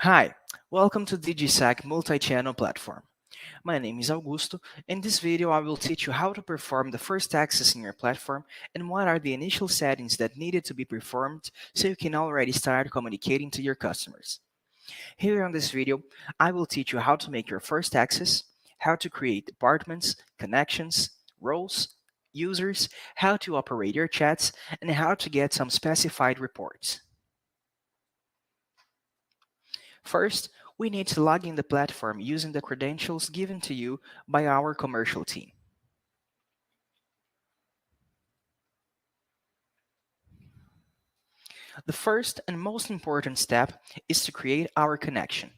Hi, welcome to Digisac Multichannel platform. My name is Augusto. In this video, I will teach you how to perform the first access in your platform and what are the initial settings that needed to be performed so you can already start communicating to your customers. Here on this video, I will teach you how to make your first access, how to create departments, connections, roles, users, how to operate your chats, and how to get some specified reports. First, we need to log in the platform using the credentials given to you by our commercial team. The first and most important step is to create our connection.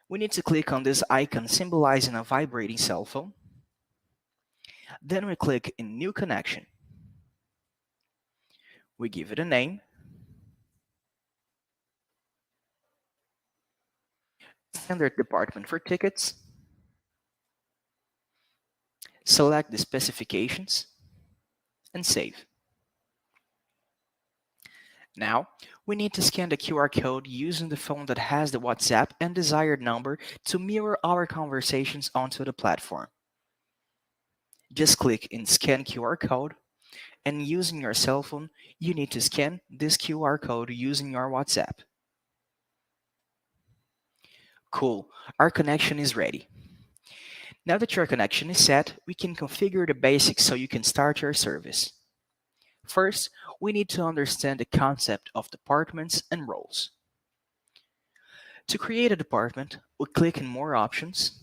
We need to click on this icon symbolizing a vibrating cell phone. Then we click in New Connection. We give it a name, standard department for tickets, select the specifications, and save. Now, we need to scan the QR code using the phone that has the WhatsApp and desired number to mirror our conversations onto the platform. Just click in Scan QR code, and using your cell phone, you need to scan this QR code using your WhatsApp. Cool, our connection is ready. Now that your connection is set, we can configure the basics so you can start your service. First, we need to understand the concept of departments and roles. To create a department, we click in More Options,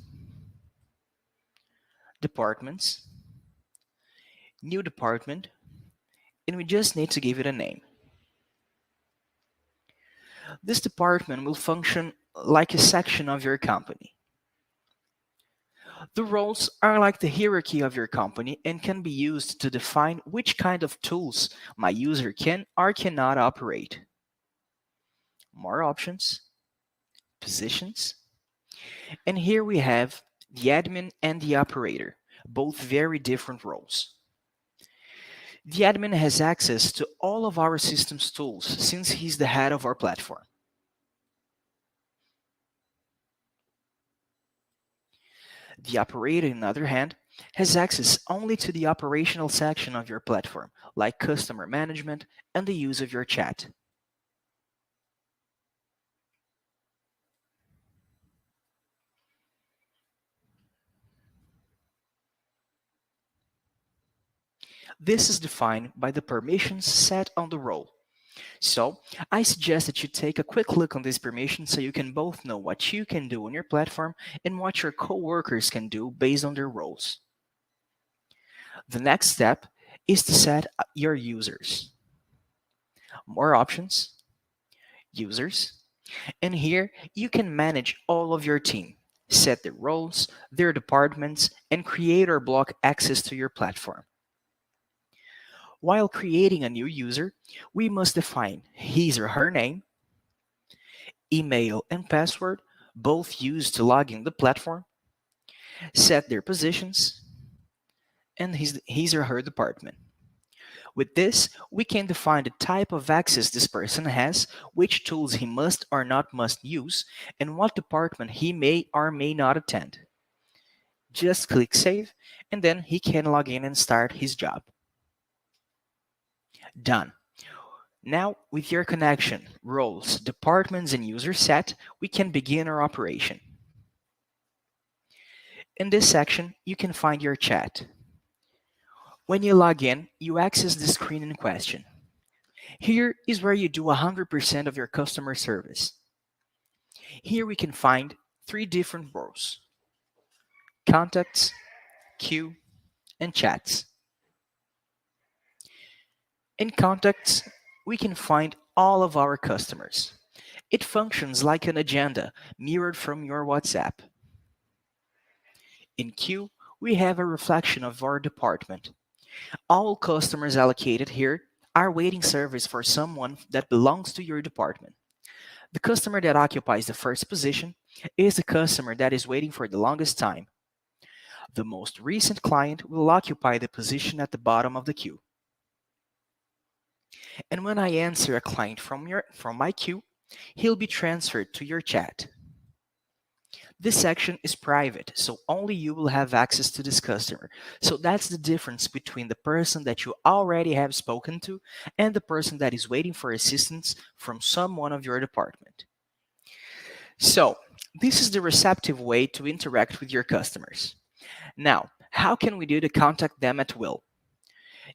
Departments, New Department, and we just need to give it a name. This department will function like a section of your company. The roles are like the hierarchy of your company and can be used to define which kind of tools my user can or cannot operate. More options, positions, and here we have the admin and the operator, both very different roles. The admin has access to all of our system's tools since he's the head of our platform. The operator, on the other hand, has access only to the operational section of your platform, like customer management and the use of your chat. This is defined by the permissions set on the role. So, I suggest that you take a quick look on these permissions so you can both know what you can do on your platform and what your coworkers can do based on their roles. The next step is to set your users. More options, users, and here you can manage all of your team, set their roles, their departments, and create or block access to your platform. While creating a new user, we must define his or her name, email, and password, both used to log in the platform, set their positions, and his or her department. With this, we can define the type of access this person has, which tools he must or not must use, and what department he may or may not attend. Just click Save, and then he can log in and start his job. Done. Now, with your connection, roles, departments, and users set, we can begin our operation. In this section, you can find your chat. When you log in, you access the screen in question. Here is where you do 100% of your customer service. Here we can find three different roles: contacts, queue, and chats. In contacts, we can find all of our customers. It functions like an agenda mirrored from your WhatsApp. In queue, we have a reflection of our department. All customers allocated here are waiting service for someone that belongs to your department. The customer that occupies the first position is the customer that is waiting for the longest time. The most recent client will occupy the position at the bottom of the queue. And when I answer a client from my queue, He'll be transferred to your chat. This section is private, so only you will have access to this customer. So that's the difference between the person that you already have spoken to and the person that is waiting for assistance from someone of your department. So, this is the receptive way to interact with your customers. Now, how can we do to contact them at will?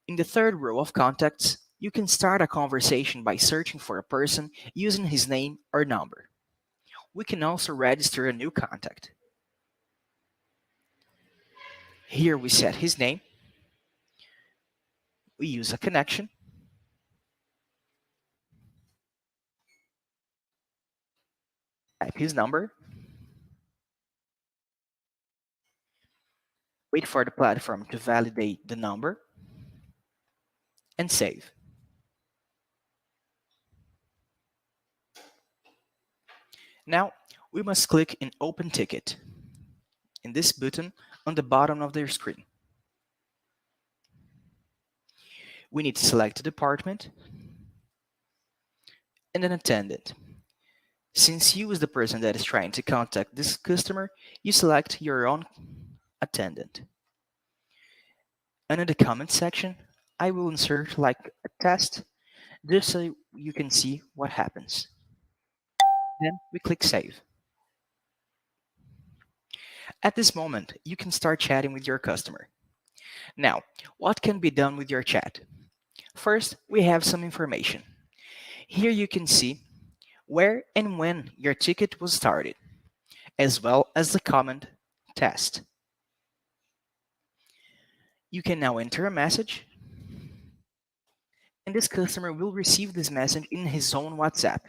In the third row of contacts, you can start a conversation by searching for a person using his name or number. We can also register a new contact. Here we set his name, we use a connection, type his number, wait for the platform to validate the number, and save. Now, we must click in Open Ticket in this button on the bottom of their screen. We need to select the department and an attendant. Since you is the person that is trying to contact this customer, you select your own attendant. And in the comment section, I will insert like a test just so you can see what happens. Then we click Save. At this moment, you can start chatting with your customer. Now, what can be done with your chat? First, we have some information. Here you can see where and when your ticket was started, as well as the comment test. You can now enter a message, and this customer will receive this message in his own WhatsApp.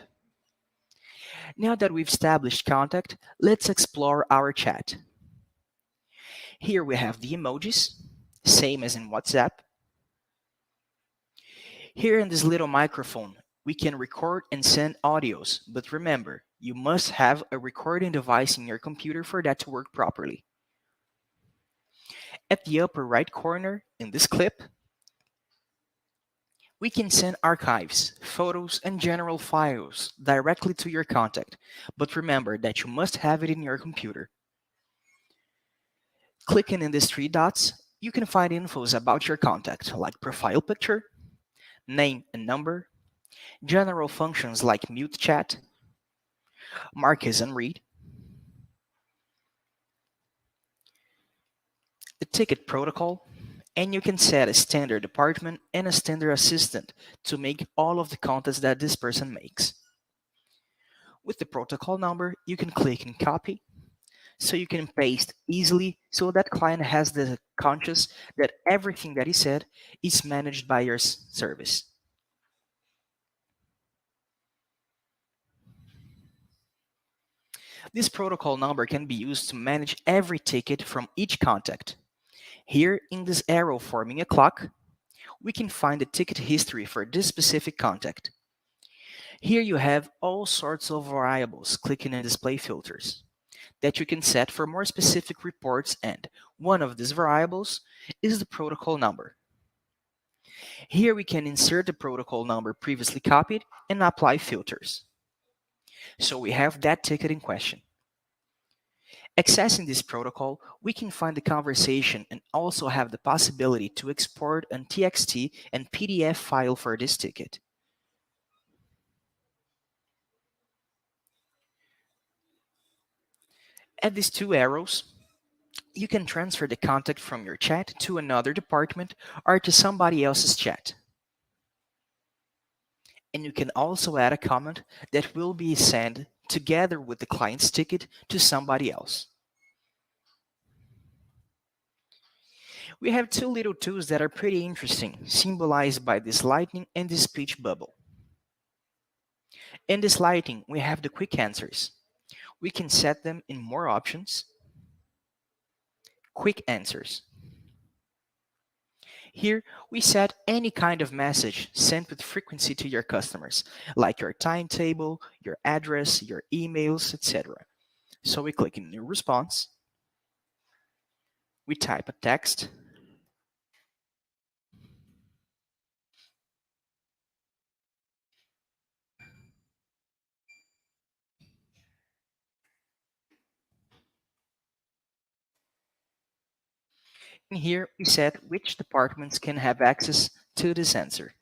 Now that we've established contact, let's explore our chat. Here we have the emojis, same as in WhatsApp. Here in this little microphone, we can record and send audios, but remember, you must have a recording device in your computer for that to work properly. At the upper right corner in this clip, we can send archives, photos, and general files directly to your contact, but remember that you must have it in your computer. Clicking in these three dots, you can find infos about your contact, like profile picture, name and number, general functions like mute chat, mark as unread, the ticket protocol, and you can set a standard department and a standard assistant to make all of the contacts that this person makes. With the protocol number, you can click and copy, so you can paste easily so that client has the conscious that everything that he said is managed by your service. This protocol number can be used to manage every ticket from each contact. Here in this arrow forming a clock, we can find the ticket history for this specific contact. Here you have all sorts of variables clicking in display filters that you can set for more specific reports, and one of these variables is the protocol number. Here we can insert the protocol number previously copied and apply filters. So we have that ticket in question. Accessing this protocol, we can find the conversation and also have the possibility to export an TXT and PDF file for this ticket. At these two arrows, you can transfer the contact from your chat to another department or to somebody else's chat. And you can also add a comment that will be sent together with the client's ticket to somebody else. We have two little tools that are pretty interesting, symbolized by this lightning and this speech bubble. In this lightning, we have the quick answers. We can set them in more options. Quick answers. Here, we set any kind of message sent with frequency to your customers, like your timetable, your address, your emails, etc. So we click in New Response. We type a text. And here we set which departments can have access to this answer.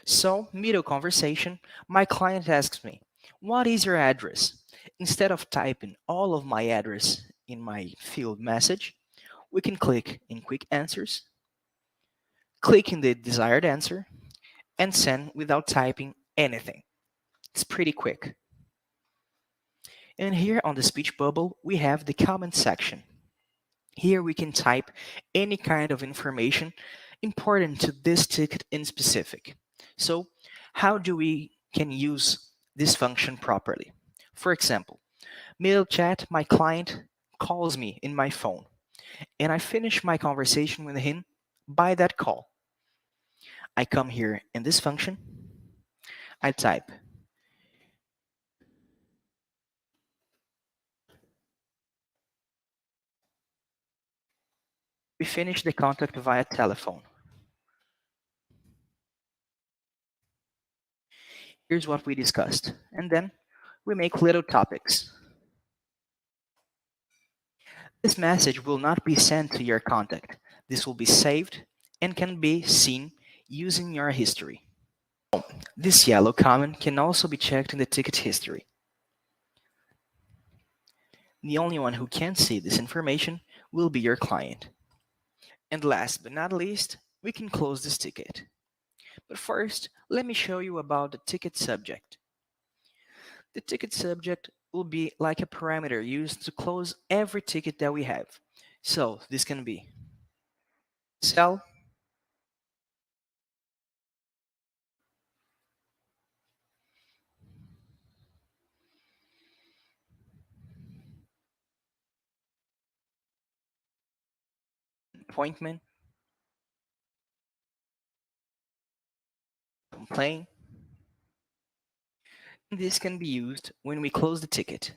So, middle conversation, my client asks me, "What is your address?" Instead of typing all of my address in my field message, we can click in Quick Answers, click in the desired answer, and send without typing anything. It's pretty quick. And here on the speech bubble, we have the comment section. Here we can type any kind of information important to this ticket in specific. So how do we can use this function properly? For example, middle chat, my client calls me in my phone and I finish my conversation with him by that call. I come here in this function, I type, we finish the contact via telephone. Here's what we discussed. And then we make little topics. This message will not be sent to your contact. This will be saved and can be seen using your history. This yellow comment can also be checked in the ticket history. The only one who can see this information will be your client. And last but not least, we can close this ticket. But first, let me show you about the ticket subject. The ticket subject will be like a parameter used to close every ticket that we have. So this can be sell, appointment, complaint. This can be used when we close the ticket.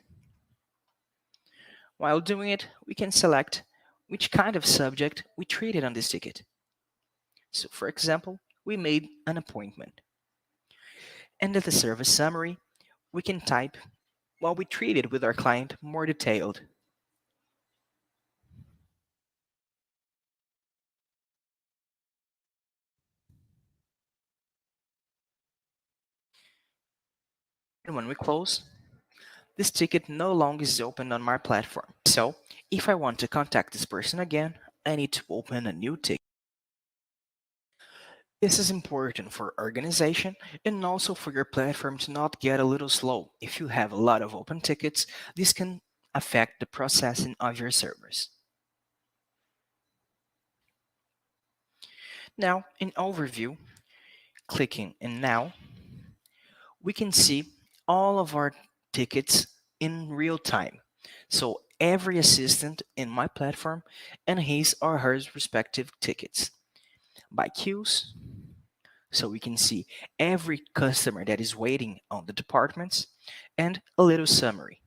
While doing it, we can select which kind of subject we treated on this ticket. So for example, we made an appointment. And at the service summary, we can type what we treated with our client more detailed. And when we close, this ticket no longer is open on my platform. So if I want to contact this person again, I need to open a new ticket. This is important for organization and also for your platform to not get a little slow. If you have a lot of open tickets, this can affect the processing of your servers. Now, in overview, clicking in now, we can see all of our tickets in real time. So every assistant in my platform and his or her respective tickets by queues. So we can see every customer that is waiting on the departments and a little summary.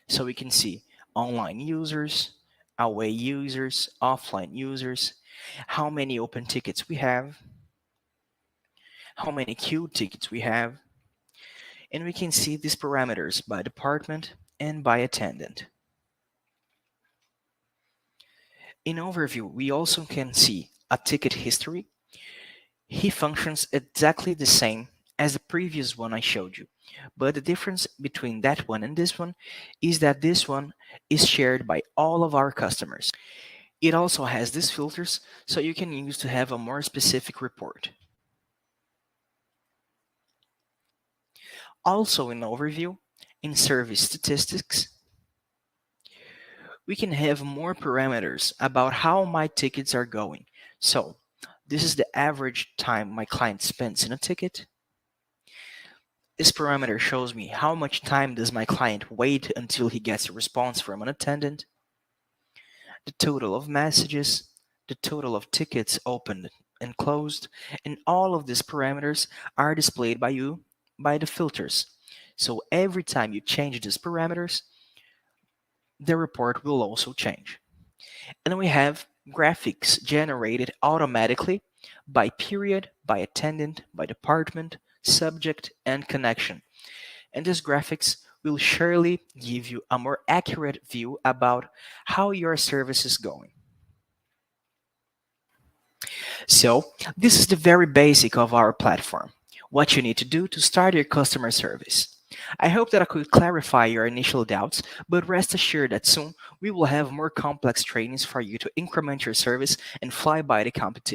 So we can see online users, away users, offline users, how many open tickets we have, how many queue tickets we have, and we can see these parameters by department and by attendant. In overview, we also can see a ticket history. He functions exactly the same as the previous one I showed you, but the difference between that one and this one is that this one is shared by all of our customers. It also has these filters, so you can use to have a more specific report. Also in overview, in service statistics, we can have more parameters about how my tickets are going. So this is the average time my client spends in a ticket. This parameter shows me how much time does my client wait until he gets a response from an attendant, the total of messages, the total of tickets opened and closed, and all of these parameters are displayed by you by the filters. So every time you change these parameters, the report will also change. And we have graphics generated automatically by period, by attendant, by department, subject, and connection. And these graphics will surely give you a more accurate view about how your service is going. So, this is the very basic of our platform. What you need to do to start your customer service. I hope that I could clarify your initial doubts, but rest assured that soon we will have more complex trainings for you to increment your service and fly by the competition.